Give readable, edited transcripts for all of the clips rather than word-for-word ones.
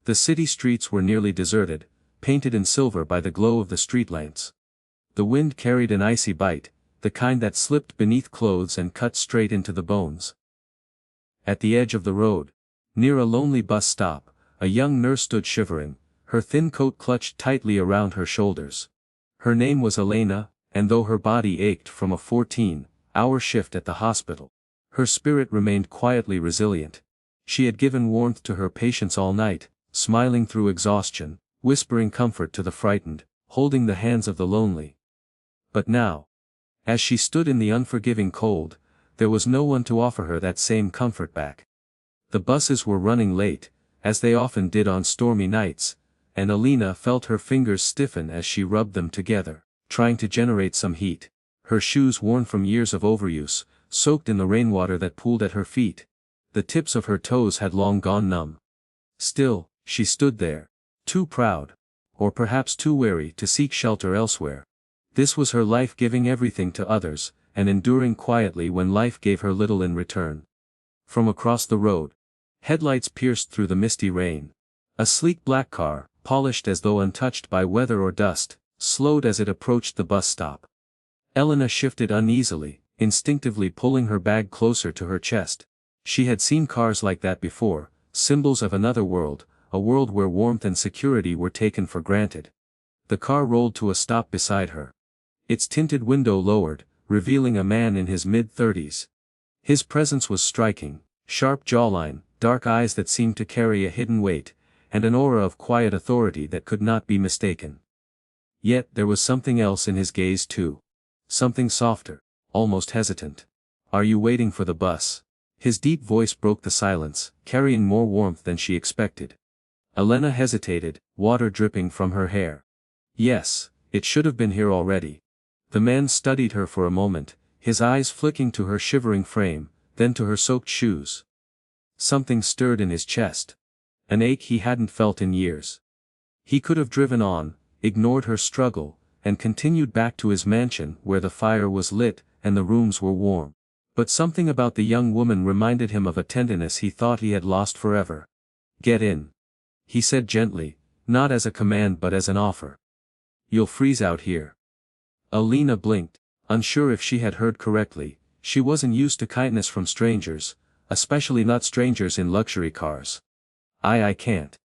The city streets were nearly deserted, painted in silver by the glow of the street lamps. The wind carried an icy bite, the kind that slipped beneath clothes and cut straight into the bones. At the edge of the road, near a lonely bus stop, a young nurse stood shivering, her thin coat clutched tightly around her shoulders. Her name was Elena, and though her body ached from a 14-hour shift at the hospital, her spirit remained quietly resilient. She had given warmth to her patients all night, smiling through exhaustion, whispering comfort to the frightened, holding the hands of the lonely. But now, as she stood in the unforgiving cold, there was no one to offer her that same comfort back. The buses were running late, as they often did on stormy nights, and Elena felt her fingers stiffen as she rubbed them together, trying to generate some heat. Her shoes, worn from years of overuse, soaked in the rainwater that pooled at her feet. The tips of her toes had long gone numb. Still, she stood there, too proud, or perhaps too wary to seek shelter elsewhere. This was her life, giving everything to others, and enduring quietly when life gave her little in return. From across the road, headlights pierced through the misty rain. A sleek black car, polished as though untouched by weather or dust, slowed as it approached the bus stop. Elena shifted uneasily, instinctively pulling her bag closer to her chest. She had seen cars like that before, symbols of another world, a world where warmth and security were taken for granted. The car rolled to a stop beside her. Its tinted window lowered, revealing a man in his mid-30s. His presence was striking, sharp jawline, dark eyes that seemed to carry a hidden weight, and an aura of quiet authority that could not be mistaken. Yet there was something else in his gaze too. Something softer, almost hesitant. "Are you waiting for the bus?" His deep voice broke the silence, carrying more warmth than she expected. Elena hesitated, water dripping from her hair. "Yes, it should have been here already." The man studied her for a moment, his eyes flicking to her shivering frame, then to her soaked shoes. Something stirred in his chest. An ache he hadn't felt in years. He could have driven on, ignored her struggle, and continued back to his mansion where the fire was lit and the rooms were warm. But something about the young woman reminded him of a tenderness he thought he had lost forever. "Get in," he said gently, not as a command but as an offer. "You'll freeze out here." Elena blinked, unsure if she had heard correctly. She wasn't used to kindness from strangers, especially not strangers in luxury cars. I can't.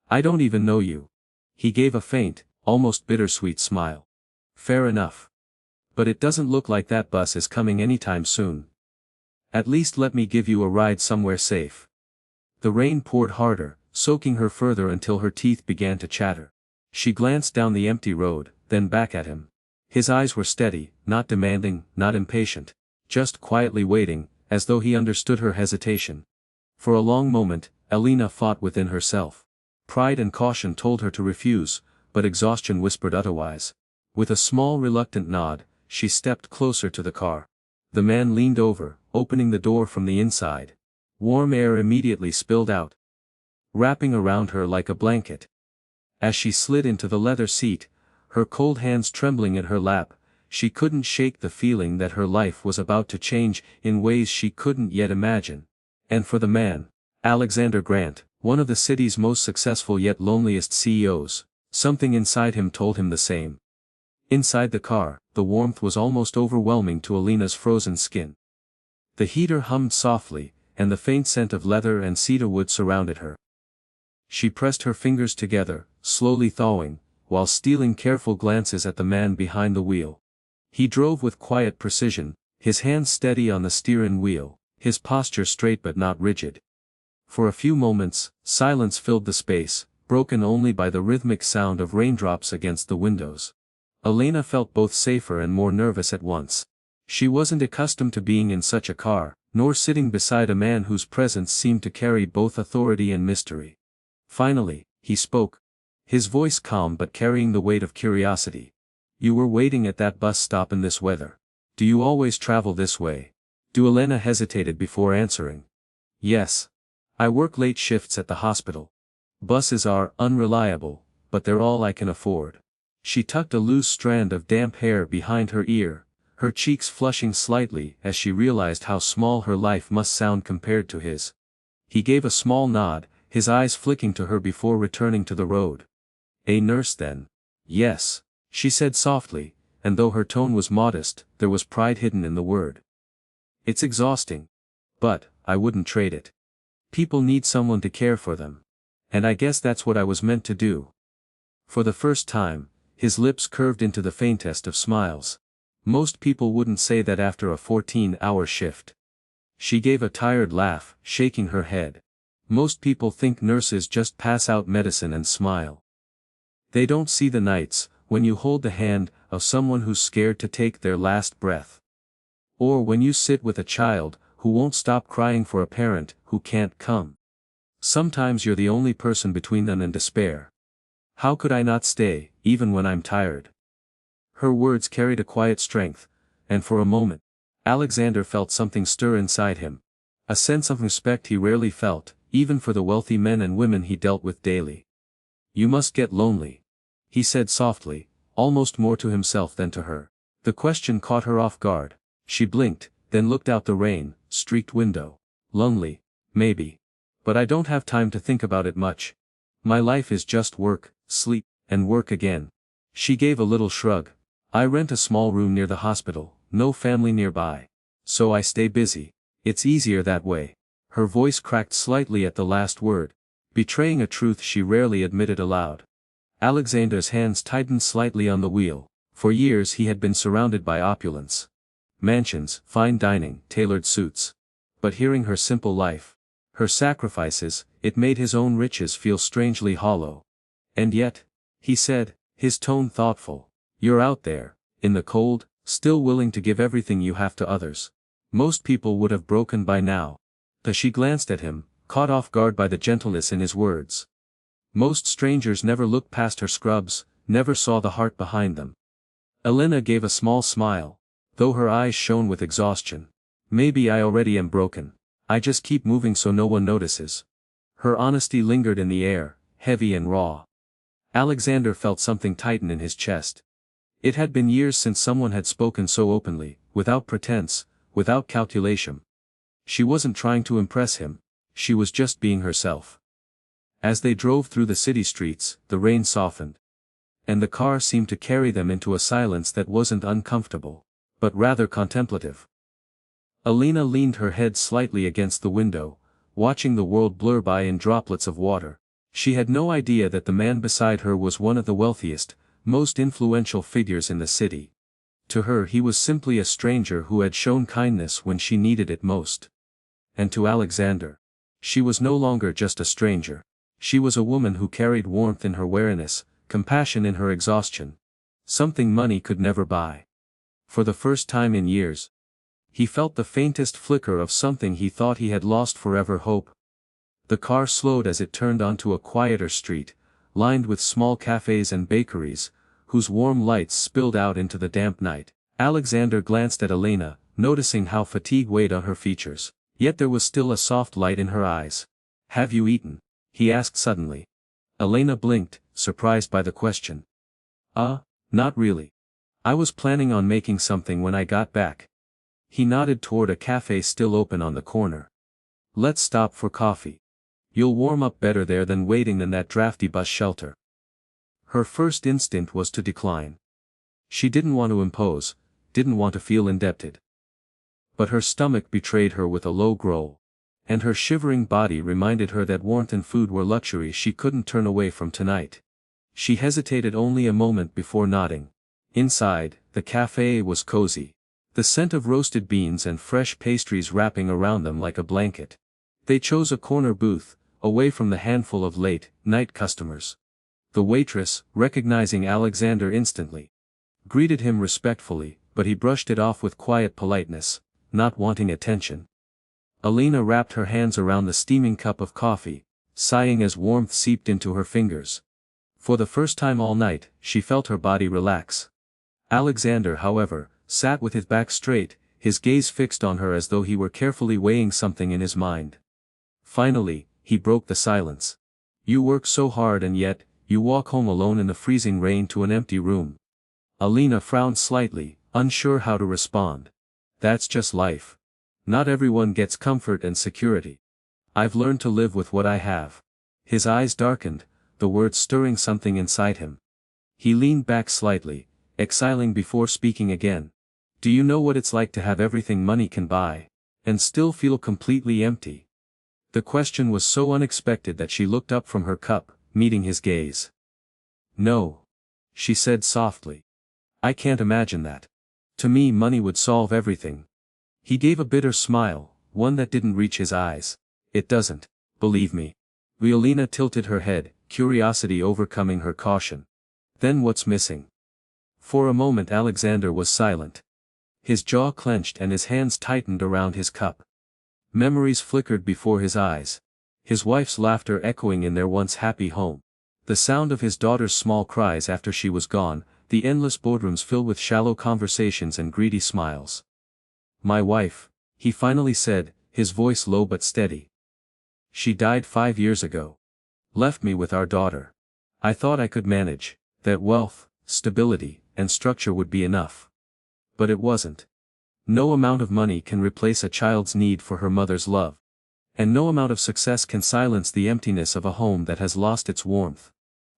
I don't even know you." He gave a faint, almost bittersweet smile. "Fair enough. But it doesn't look like that bus is coming anytime soon. At least let me give you a ride somewhere safe." The rain poured harder, soaking her further until her teeth began to chatter. She glanced down the empty road, then back at him. His eyes were steady, not demanding, not impatient, just quietly waiting, as though he understood her hesitation. For a long moment, Elena fought within herself. Pride and caution told her to refuse, but exhaustion whispered otherwise. With a small reluctant nod, she stepped closer to the car. The man leaned over, opening the door from the inside. Warm air immediately spilled out, wrapping around her like a blanket. As she slid into the leather seat, her cold hands trembling at her lap, she couldn't shake the feeling that her life was about to change in ways she couldn't yet imagine. And for the man, Alexander Grant, one of the city's most successful yet loneliest CEOs, something inside him told him the same. Inside the car, the warmth was almost overwhelming to Elena's frozen skin. The heater hummed softly, and the faint scent of leather and cedarwood surrounded her. She pressed her fingers together, slowly thawing, while stealing careful glances at the man behind the wheel. He drove with quiet precision, his hands steady on the steering wheel, his posture straight but not rigid. For a few moments, silence filled the space, broken only by the rhythmic sound of raindrops against the windows. Elena felt both safer and more nervous at once. She wasn't accustomed to being in such a car, nor sitting beside a man whose presence seemed to carry both authority and mystery. Finally, he spoke. His voice calm but carrying the weight of curiosity. "You were waiting at that bus stop in this weather. Do you always travel this way?" Elena hesitated before answering. "Yes. I work late shifts at the hospital. Buses are unreliable, but they're all I can afford." She tucked a loose strand of damp hair behind her ear, her cheeks flushing slightly as she realized how small her life must sound compared to his. He gave a small nod, his eyes flicking to her before returning to the road. A nurse then? Yes, she said softly, and though her tone was modest, there was pride hidden in the word. It's exhausting. But, I wouldn't trade it. People need someone to care for them. And I guess that's what I was meant to do. For the first time, his lips curved into the faintest of smiles. Most people wouldn't say that after a 14-hour shift. She gave a tired laugh, shaking her head. Most people think nurses just pass out medicine and smile. They don't see the nights, when you hold the hand of someone who's scared to take their last breath. Or when you sit with a child who won't stop crying for a parent who can't come. Sometimes you're the only person between them and despair. How could I not stay, even when I'm tired? Her words carried a quiet strength, and for a moment, Alexander felt something stir inside him. A sense of respect he rarely felt, even for the wealthy men and women he dealt with daily. You must get lonely, he said softly, almost more to himself than to her. The question caught her off guard. She blinked, then looked out the rain-streaked window. Lonely, maybe. But I don't have time to think about it much. My life is just work, sleep, and work again. She gave a little shrug. I rent a small room near the hospital, no family nearby. So I stay busy. It's easier that way. Her voice cracked slightly at the last word, betraying a truth she rarely admitted aloud. Alexander's hands tightened slightly on the wheel. For years he had been surrounded by opulence. Mansions, fine dining, tailored suits. But hearing her simple life, her sacrifices, it made his own riches feel strangely hollow. And yet, he said, his tone thoughtful, you're out there, in the cold, still willing to give everything you have to others. Most people would have broken by now. But she glanced at him, caught off guard by the gentleness in his words. Most strangers never looked past her scrubs, never saw the heart behind them. Elena gave a small smile, though her eyes shone with exhaustion. Maybe I already am broken. I just keep moving so no one notices. Her honesty lingered in the air, heavy and raw. Alexander felt something tighten in his chest. It had been years since someone had spoken so openly, without pretense, without calculation. She wasn't trying to impress him, she was just being herself. As they drove through the city streets, the rain softened. And the car seemed to carry them into a silence that wasn't uncomfortable, but rather contemplative. Alina leaned her head slightly against the window, watching the world blur by in droplets of water. She had no idea that the man beside her was one of the wealthiest, most influential figures in the city. To her he was simply a stranger who had shown kindness when she needed it most. And to Alexander, she was no longer just a stranger. She was a woman who carried warmth in her weariness, compassion in her exhaustion. Something money could never buy. For the first time in years, he felt the faintest flicker of something he thought he had lost forever: hope. The car slowed as it turned onto a quieter street, lined with small cafes and bakeries, whose warm lights spilled out into the damp night. Alexander glanced at Elena, noticing how fatigue weighed on her features. Yet there was still a soft light in her eyes. Have you eaten? He asked suddenly. Elena blinked, surprised by the question. Not really. I was planning on making something when I got back. He nodded toward a cafe still open on the corner. Let's stop for coffee. You'll warm up better there than waiting in that drafty bus shelter. Her first instinct was to decline. She didn't want to impose, didn't want to feel indebted. But her stomach betrayed her with a low growl. And her shivering body reminded her that warmth and food were luxuries she couldn't turn away from tonight. She hesitated only a moment before nodding. Inside, the cafe was cozy. The scent of roasted beans and fresh pastries wrapping around them like a blanket. They chose a corner booth, away from the handful of late-night customers. The waitress, recognizing Alexander instantly, greeted him respectfully, but he brushed it off with quiet politeness, not wanting attention. Alina wrapped her hands around the steaming cup of coffee, sighing as warmth seeped into her fingers. For the first time all night, she felt her body relax. Alexander, however, sat with his back straight, his gaze fixed on her as though he were carefully weighing something in his mind. Finally, he broke the silence. You work so hard and yet, you walk home alone in the freezing rain to an empty room. Alina frowned slightly, unsure how to respond. That's just life. Not everyone gets comfort and security. I've learned to live with what I have. His eyes darkened, the words stirring something inside him. He leaned back slightly, exhaling before speaking again. Do you know what it's like to have everything money can buy, and still feel completely empty? The question was so unexpected that she looked up from her cup, meeting his gaze. No, she said softly. I can't imagine that. To me, money would solve everything. He gave a bitter smile, one that didn't reach his eyes. It doesn't, believe me. Violina tilted her head, curiosity overcoming her caution. Then what's missing? For a moment Alexander was silent. His jaw clenched and his hands tightened around his cup. Memories flickered before his eyes. His wife's laughter echoing in their once happy home. The sound of his daughter's small cries after she was gone, the endless boardrooms filled with shallow conversations and greedy smiles. My wife, he finally said, his voice low but steady. She died 5 years ago. Left me with our daughter. I thought I could manage, that wealth, stability, and structure would be enough. But it wasn't. No amount of money can replace a child's need for her mother's love. And no amount of success can silence the emptiness of a home that has lost its warmth.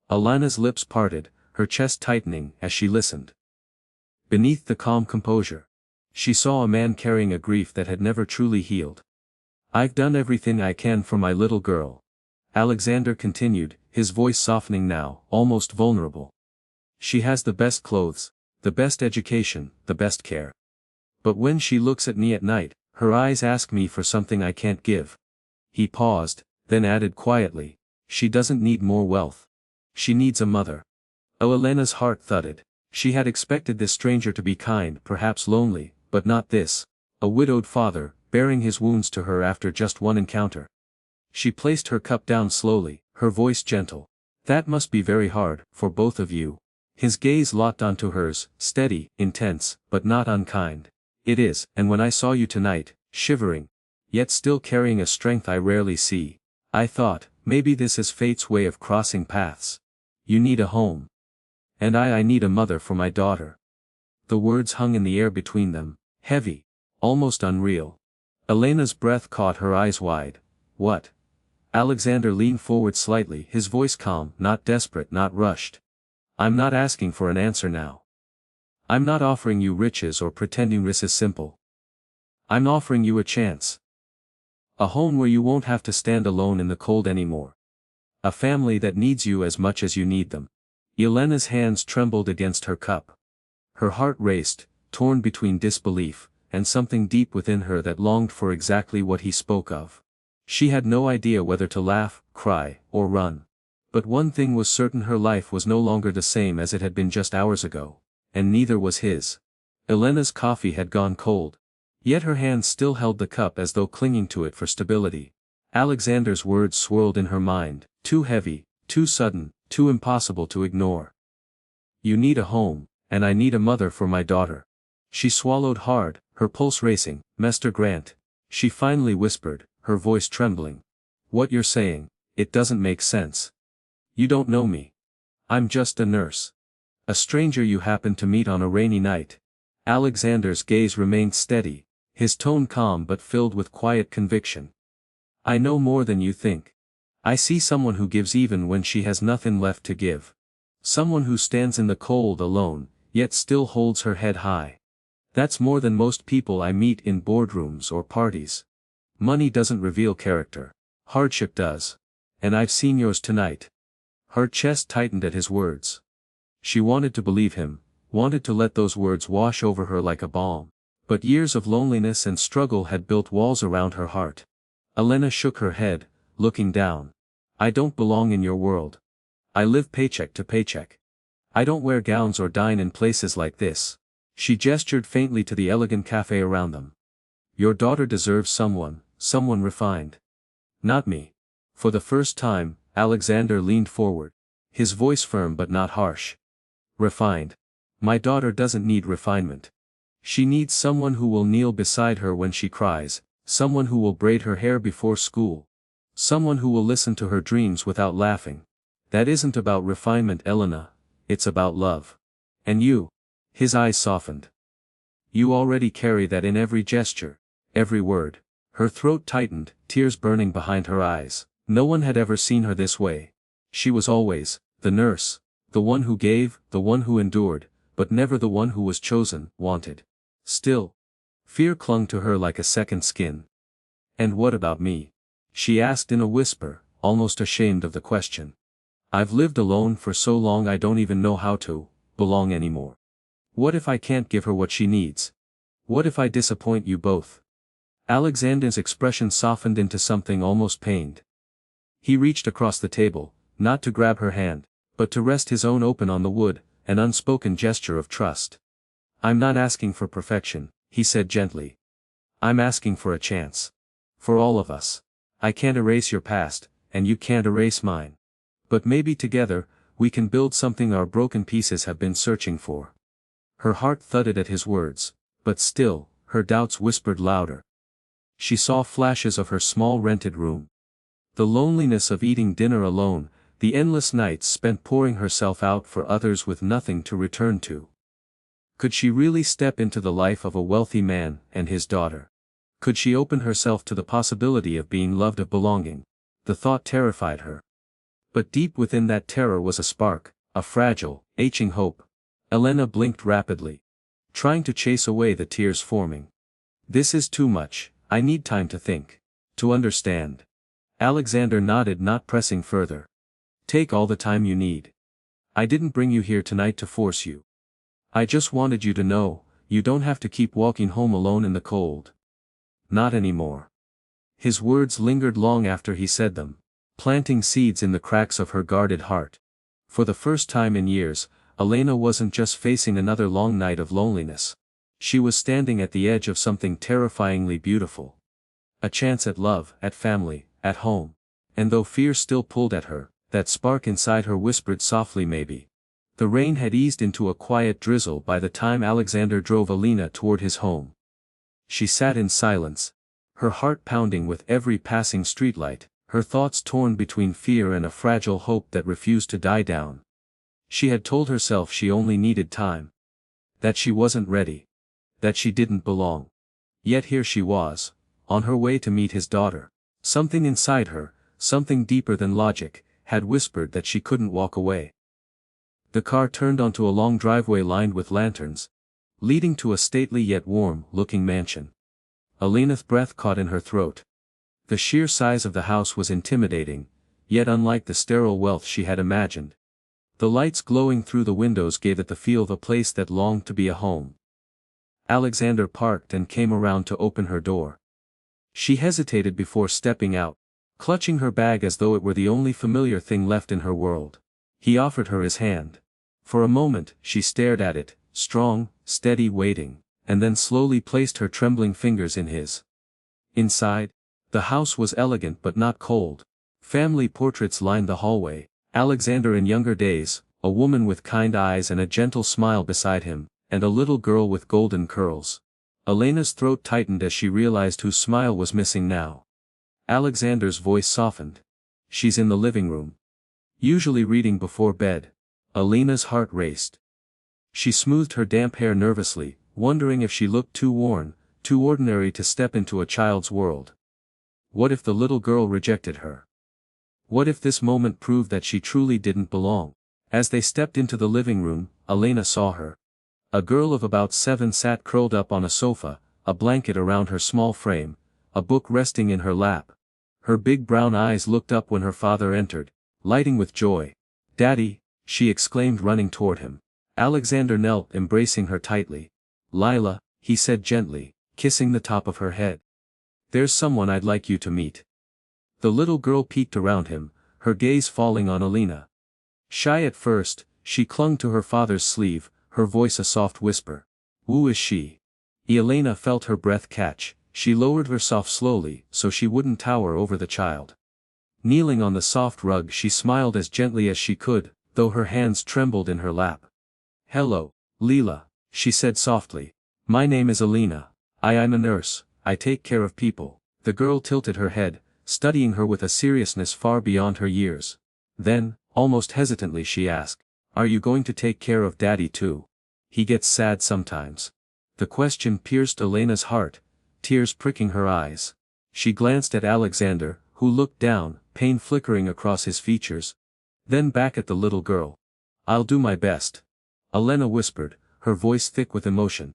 Alana's lips parted, her chest tightening as she listened. Beneath the calm composure, she saw a man carrying a grief that had never truly healed. I've done everything I can for my little girl. Alexander continued, his voice softening now, almost vulnerable. She has the best clothes, the best education, the best care. But when she looks at me at night, her eyes ask me for something I can't give. He paused, then added quietly, she doesn't need more wealth. She needs a mother. Oh, Elena's heart thudded. She had expected this stranger to be kind, perhaps lonely, but not this. A widowed father, bearing his wounds to her after just one encounter. She placed her cup down slowly, her voice gentle. That must be very hard, for both of you. His gaze locked onto hers, steady, intense, but not unkind. It is, and when I saw you tonight, shivering, yet still carrying a strength I rarely see, I thought, maybe this is fate's way of crossing paths. You need a home. And I need a mother for my daughter. The words hung in the air between them, heavy, almost unreal. Elena's breath caught her eyes wide. What? Alexander leaned forward slightly, his voice calm, not desperate, not rushed. I'm not asking for an answer now. I'm not offering you riches or pretending this is simple. I'm offering you a chance. A home where you won't have to stand alone in the cold anymore. A family that needs you as much as you need them. Elena's hands trembled against her cup. Her heart raced, torn between disbelief, and something deep within her that longed for exactly what he spoke of. She had no idea whether to laugh, cry, or run. But one thing was certain, her life was no longer the same as it had been just hours ago, and neither was his. Elena's coffee had gone cold. Yet her hands still held the cup as though clinging to it for stability. Alexander's words swirled in her mind, too heavy, too sudden, too impossible to ignore. You need a home, and I need a mother for my daughter. She swallowed hard, her pulse racing. Mr. Grant, she finally whispered, her voice trembling. What you're saying, it doesn't make sense. You don't know me. I'm just a nurse. A stranger you happened to meet on a rainy night. Alexander's gaze remained steady, his tone calm but filled with quiet conviction. I know more than you think. I see someone who gives even when she has nothing left to give. Someone who stands in the cold alone, yet still holds her head high. That's more than most people I meet in boardrooms or parties. Money doesn't reveal character. Hardship does. And I've seen yours tonight. Her chest tightened at his words. She wanted to believe him, wanted to let those words wash over her like a balm. But years of loneliness and struggle had built walls around her heart. Elena shook her head, looking down. I don't belong in your world. I live paycheck to paycheck. I don't wear gowns or dine in places like this. She gestured faintly to the elegant cafe around them. Your daughter deserves someone refined. Not me. For the first time, Alexander leaned forward. His voice firm but not harsh. Refined. My daughter doesn't need refinement. She needs someone who will kneel beside her when she cries, someone who will braid her hair before school. Someone who will listen to her dreams without laughing. That isn't about refinement, Elena, it's about love. And you? His eyes softened. You already carry that in every gesture, every word. Her throat tightened, tears burning behind her eyes. No one had ever seen her this way. She was always the nurse, the one who gave, the one who endured, but never the one who was chosen, wanted. Still, fear clung to her like a second skin. "And what about me?" she asked in a whisper, almost ashamed of the question. "I've lived alone for so long I don't even know how to belong anymore. What if I can't give her what she needs? What if I disappoint you both?" Alexander's expression softened into something almost pained. He reached across the table, not to grab her hand, but to rest his own open on the wood, an unspoken gesture of trust. "I'm not asking for perfection," he said gently. "I'm asking for a chance. For all of us. I can't erase your past, and you can't erase mine. But maybe together, we can build something our broken pieces have been searching for." Her heart thudded at his words, but still, her doubts whispered louder. She saw flashes of her small rented room. The loneliness of eating dinner alone, the endless nights spent pouring herself out for others with nothing to return to. Could she really step into the life of a wealthy man and his daughter? Could she open herself to the possibility of being loved, of belonging? The thought terrified her. But deep within that terror was a spark, a fragile, aching hope. Elena blinked rapidly, trying to chase away the tears forming. "This is too much, I need time to think. To understand." Alexander nodded, not pressing further. "Take all the time you need. I didn't bring you here tonight to force you. I just wanted you to know, you don't have to keep walking home alone in the cold. Not anymore." His words lingered long after he said them, planting seeds in the cracks of her guarded heart. For the first time in years, Elena wasn't just facing another long night of loneliness. She was standing at the edge of something terrifyingly beautiful. A chance at love, at family, at home. And though fear still pulled at her, that spark inside her whispered softly, maybe. The rain had eased into a quiet drizzle by the time Alexander drove Elena toward his home. She sat in silence, her heart pounding with every passing streetlight, her thoughts torn between fear and a fragile hope that refused to die down. She had told herself she only needed time. That she wasn't ready. That she didn't belong. Yet here she was, on her way to meet his daughter. Something inside her, something deeper than logic, had whispered that she couldn't walk away. The car turned onto a long driveway lined with lanterns, leading to a stately yet warm-looking mansion. Elena's breath caught in her throat. The sheer size of the house was intimidating, yet unlike the sterile wealth she had imagined. The lights glowing through the windows gave it the feel of a place that longed to be a home. Alexander parked and came around to open her door. She hesitated before stepping out, clutching her bag as though it were the only familiar thing left in her world. He offered her his hand. For a moment, she stared at it, strong, steady, waiting, and then slowly placed her trembling fingers in his. Inside, the house was elegant but not cold. Family portraits lined the hallway. Alexander in younger days, a woman with kind eyes and a gentle smile beside him, and a little girl with golden curls. Elena's throat tightened as she realized whose smile was missing now. Alexander's voice softened. "She's in the living room. Usually reading before bed." Elena's heart raced. She smoothed her damp hair nervously, wondering if she looked too worn, too ordinary to step into a child's world. What if the little girl rejected her? What if this moment proved that she truly didn't belong? As they stepped into the living room, Elena saw her. A girl of about 7 sat curled up on a sofa, a blanket around her small frame, a book resting in her lap. Her big brown eyes looked up when her father entered, lighting with joy. "Daddy," she exclaimed, running toward him. Alexander knelt, embracing her tightly. "Lila," he said gently, kissing the top of her head. "There's someone I'd like you to meet." The little girl peeked around him, her gaze falling on Elena. Shy at first, she clung to her father's sleeve, her voice a soft whisper. "Who is she?" Elena felt her breath catch. She lowered herself slowly so she wouldn't tower over the child. Kneeling on the soft rug, she smiled as gently as she could, though her hands trembled in her lap. "Hello, Lila," she said softly. "My name is Elena. I'm a nurse, I take care of people." The girl tilted her head, studying her with a seriousness far beyond her years. Then, almost hesitantly, she asked, "Are you going to take care of Daddy too? He gets sad sometimes." The question pierced Elena's heart, tears pricking her eyes. She glanced at Alexander, who looked down, pain flickering across his features. Then back at the little girl. "I'll do my best," Elena whispered, her voice thick with emotion.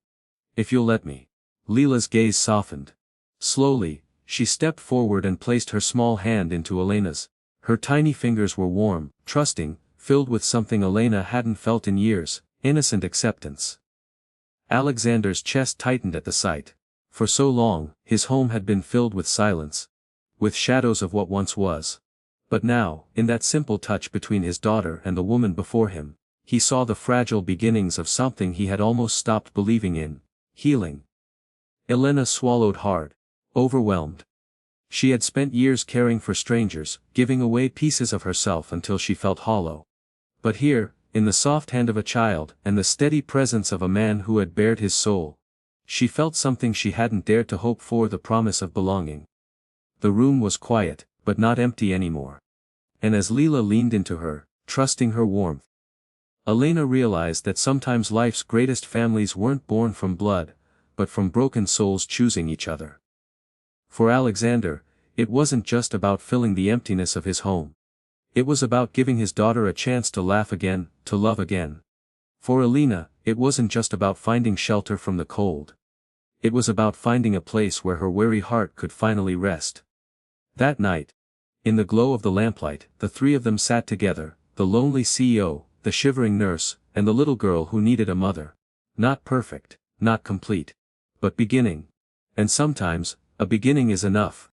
"If you'll let me." Leela's gaze softened. Slowly, she stepped forward and placed her small hand into Elena's. Her tiny fingers were warm, trusting, filled with something Elena hadn't felt in years, innocent acceptance. Alexander's chest tightened at the sight. For so long, his home had been filled with silence. With shadows of what once was. But now, in that simple touch between his daughter and the woman before him, he saw the fragile beginnings of something he had almost stopped believing in: healing. Elena swallowed hard. Overwhelmed. She had spent years caring for strangers, giving away pieces of herself until she felt hollow. But here, in the soft hand of a child and the steady presence of a man who had bared his soul, she felt something she hadn't dared to hope for: the promise of belonging. The room was quiet, but not empty anymore. And as Leela leaned into her, trusting her warmth, Elena realized that sometimes life's greatest families weren't born from blood, but from broken souls choosing each other. For Alexander, it wasn't just about filling the emptiness of his home. It was about giving his daughter a chance to laugh again, to love again. For Elena, it wasn't just about finding shelter from the cold. It was about finding a place where her weary heart could finally rest. That night, in the glow of the lamplight, the three of them sat together: the lonely CEO, the shivering nurse, and the little girl who needed a mother. Not perfect, not complete, but beginning. And sometimes, a beginning is enough.